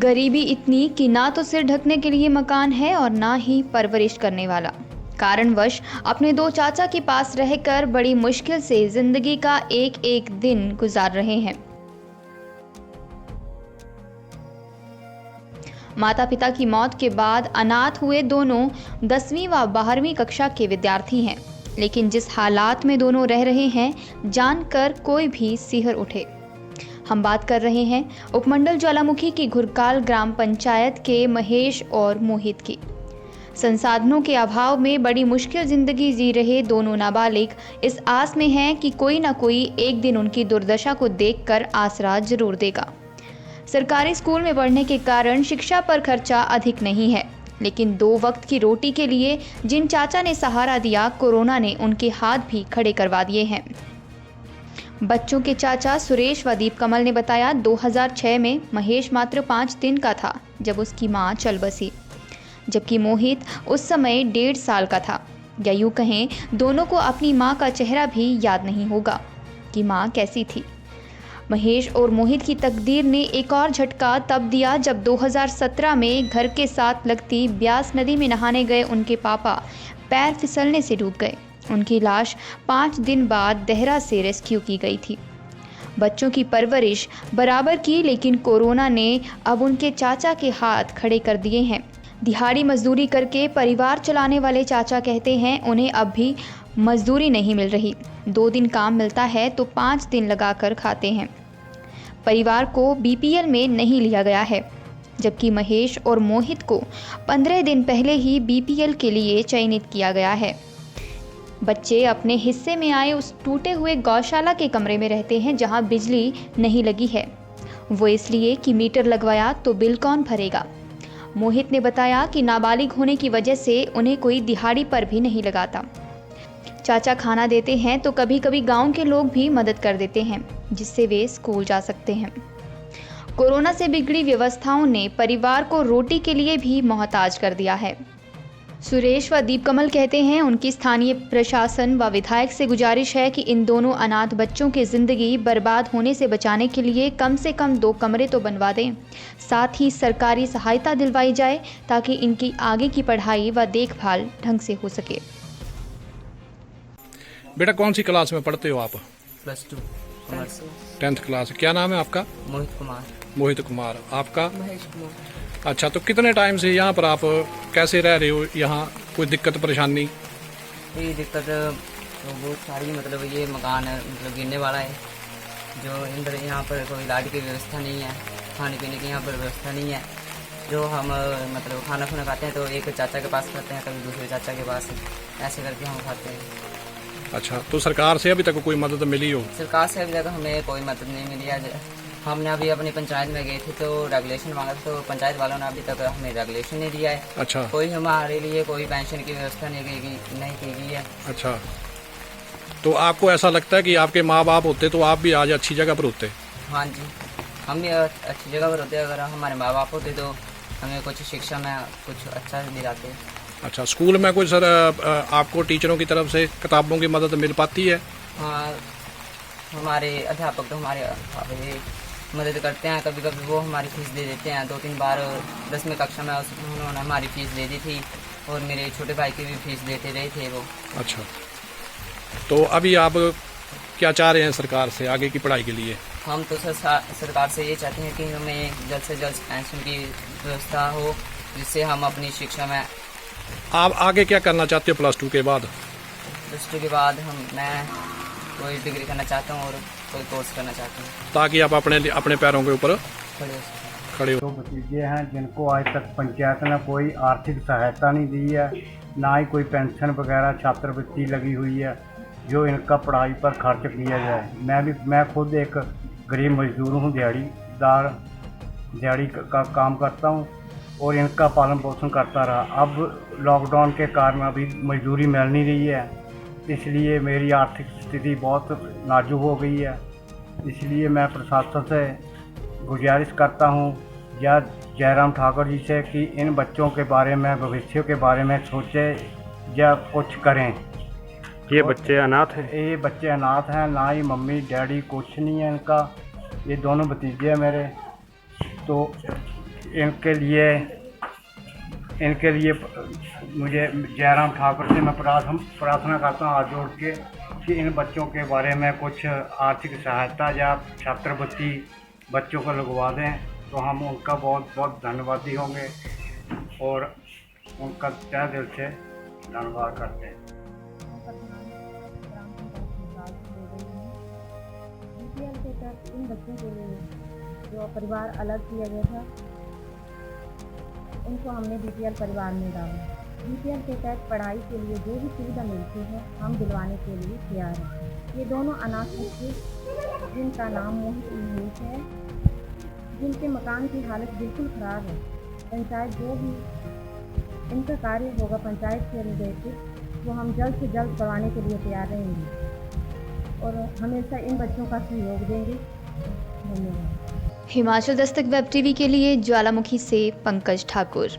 गरीबी इतनी कि ना तो सिर ढकने के लिए मकान है और ना ही परवरिश करने वाला। कारणवश अपने दो चाचा के पास रहकर बड़ी मुश्किल से जिंदगी का एक एक दिन गुजार रहे हैं। माता पिता की मौत के बाद अनाथ हुए दोनों 10वीं व 12वीं कक्षा के विद्यार्थी हैं, लेकिन जिस हालात में दोनों रह रहे हैं जानकर कोई भी सिहर उठे। हम बात कर रहे हैं उपमंडल ज्वालामुखी की घुरकाल ग्राम पंचायत के महेश और मोहित की। संसाधनों के अभाव में बड़ी मुश्किल जिंदगी जी रहे दोनों नाबालिग इस आस में हैं कि कोई ना कोई एक दिन उनकी दुर्दशा को देखकर आसरा जरूर देगा। सरकारी स्कूल में पढ़ने के कारण शिक्षा पर खर्चा अधिक नहीं है, लेकिन 2 वक्त की रोटी के लिए जिन चाचा ने सहारा दिया, कोरोना ने उनके हाथ भी खड़े करवा दिए हैं। बच्चों के चाचा सुरेश व दीप कमल ने बताया, 2006 में महेश मात्र 5 दिन का था जब उसकी मां चल बसी, जबकि मोहित उस समय 1.5 साल का था। या यूं कहें, दोनों को अपनी मां का चेहरा भी याद नहीं होगा कि मां कैसी थी। महेश और मोहित की तकदीर ने एक और झटका तब दिया जब 2017 में घर के साथ लगती ब्यास नदी में नहाने गए उनके पापा पैर फिसलने से डूब गए। उनकी लाश 5 दिन बाद देहरा से रेस्क्यू की गई थी। बच्चों की परवरिश बराबर की, लेकिन कोरोना ने अब उनके चाचा के हाथ खड़े कर दिए हैं। दिहाड़ी मजदूरी करके परिवार चलाने वाले चाचा कहते हैं उन्हें अब भी मजदूरी नहीं मिल रही। 2 दिन काम मिलता है तो 5 दिन लगाकर खाते हैं। परिवार को बीपीएल में नहीं लिया गया है, जबकि महेश और मोहित को 15 दिन पहले ही बीपीएल के लिए चयनित किया गया है। बच्चे अपने हिस्से में आए उस टूटे हुए गौशाला के कमरे में रहते हैं जहां बिजली नहीं लगी है, वो इसलिए कि मीटर लगवाया तो बिल कौन भरेगा। मोहित ने बताया कि नाबालिग होने की वजह से उन्हें कोई दिहाड़ी पर भी नहीं लगाता। चाचा खाना देते हैं तो कभी कभी गांव के लोग भी मदद कर देते हैं, जिससे वे स्कूल जा सकते हैं। कोरोना से बिगड़ी व्यवस्थाओं ने परिवार को रोटी के लिए भी मोहताज कर दिया है। सुरेश व दीप कमल कहते हैं उनकी स्थानीय प्रशासन व विधायक से गुजारिश है कि इन दोनों अनाथ बच्चों की जिंदगी बर्बाद होने से बचाने के लिए कम से कम 2 कमरे तो बनवा दें, साथ ही सरकारी सहायता दिलवाई जाए ताकि इनकी आगे की पढ़ाई व देखभाल ढंग से हो सके। बेटा कौन सी क्लास में पढ़ते हो आप? +2 कॉमर्स। 10th class. क्या नाम है आपका? मोहित कुमार। मोहित कुमार। आपका? महेश कुमार। अच्छा, तो कितने टाइम से यहाँ पर आप कैसे रह रहे हो? यहाँ कोई दिक्कत परेशानी? ये दिक्कत तो बहुत सारी, मतलब ये मकान मतलब गिरने वाला है, जो इधर यहाँ पर कोई इलाज की व्यवस्था नहीं है, खाने पीने की यहाँ पर व्यवस्था नहीं है। जो हम मतलब खाना खुना खाते हैं तो एक चाचा के पास खाते हैं, कभी दूसरे चाचा के पास, ऐसे करके हम खाते हैं। अच्छा, तो सरकार से अभी तक कोई मदद मिली हो? सरकार से अभी तक हमें कोई मदद नहीं मिली है। हमने अभी अपनी पंचायत में गए थे तो रेगुलेशन मांगा था, तो पंचायत वालों ने अभी तक हमें रेगुलेशन नहीं दिया है। अच्छा। कोई हमारे लिए कोई पेंशन की व्यवस्था नहीं की गई है। अच्छा, तो आपको ऐसा लगता है कि आपके माँ बाप होते तो आप भी आज अच्छी जगह पर होते? हाँ जी, हम भी अच्छी जगह पर होते। अगर हमारे माँ बाप होते तो हमें कुछ शिक्षा में कुछ अच्छा दिलाते। अच्छा, स्कूल में कोई सर आपको टीचरों की तरफ से किताबों की मदद मिल पाती है? हाँ, हमारे अध्यापक तो हमारे मदद करते हैं। कभी कभी वो हमारी फीस दे देते हैं। 2-3 बार 10वीं कक्षा में उन्होंने हमारी फीस दे दी थी, और मेरे छोटे भाई की भी फीस देते रहे थे वो। अच्छा, तो अभी आप क्या चाह रहे हैं सरकार से आगे की पढ़ाई के लिए? हम तो सरकार से ये चाहते हैं कि हमें जल्द से जल्द पेंशन की व्यवस्था हो, जिससे हम अपनी शिक्षा में। आप आगे क्या करना चाहते हो +2 के बाद? +2 के बाद मैं कोई डिग्री करना चाहता हूँ और कोई कोर्स करना चाहता हूँ, ताकि आप अपने पैरों के ऊपर खड़े हो। 2 भतीजे हैं जिनको आज तक पंचायत ने कोई आर्थिक सहायता नहीं दी है, ना ही कोई पेंशन वगैरह छात्रवृत्ति लगी हुई है जो इनका पढ़ाई पर खर्च किया जाए। मैं खुद एक गरीब मजदूर हूँ, दिहाड़ी का काम करता हूँ और इनका पालन पोषण करता रहा। अब लॉकडाउन के कारण अभी मजदूरी मिल नहीं रही है, इसलिए मेरी आर्थिक स्थिति बहुत नाजुक हो गई है। इसलिए मैं प्रशासन से गुजारिश करता हूँ या जयराम ठाकुर जी से कि इन बच्चों के बारे में, भविष्य के बारे में सोचें या कुछ करें। ये बच्चे अनाथ हैं? ये बच्चे अनाथ हैं, ना ही मम्मी डैडी कुछ नहीं है इनका। ये दोनों भतीजे हैं मेरे। तो इनके लिए मुझे जयराम ठाकुर से मैं प्रार्थना करता हूँ हाथ जोड़ के कि इन बच्चों के बारे में कुछ आर्थिक सहायता या छात्रवृत्ति बच्चों को लगवा दें तो हम उनका बहुत बहुत धन्यवादी होंगे और उनका तहे दिल से धन्यवाद करते हैं। बीपीएल के तहत इन बच्चों के लिए जो परिवार अलग किया गया था उनको हमने बीपीएल परिवार में डाला। बीपीएल के तहत पढ़ाई के लिए जो भी सुविधा मिलती है हम दिलवाने के लिए तैयार हैं। ये दोनों अनाथ बच्चे जिनका नाम मोहित महेश है, जिनके मकान की हालत बिल्कुल ख़राब है, पंचायत जो भी इनका कार्य होगा पंचायत से रिलेटेड वो हम जल्द से जल्द करवाने के लिए तैयार रहेंगे और हमेशा इन बच्चों का सहयोग देंगे। धन्यवाद। हिमाचल दस्तक वेब टीवी के लिए ज्वालामुखी से पंकज ठाकुर।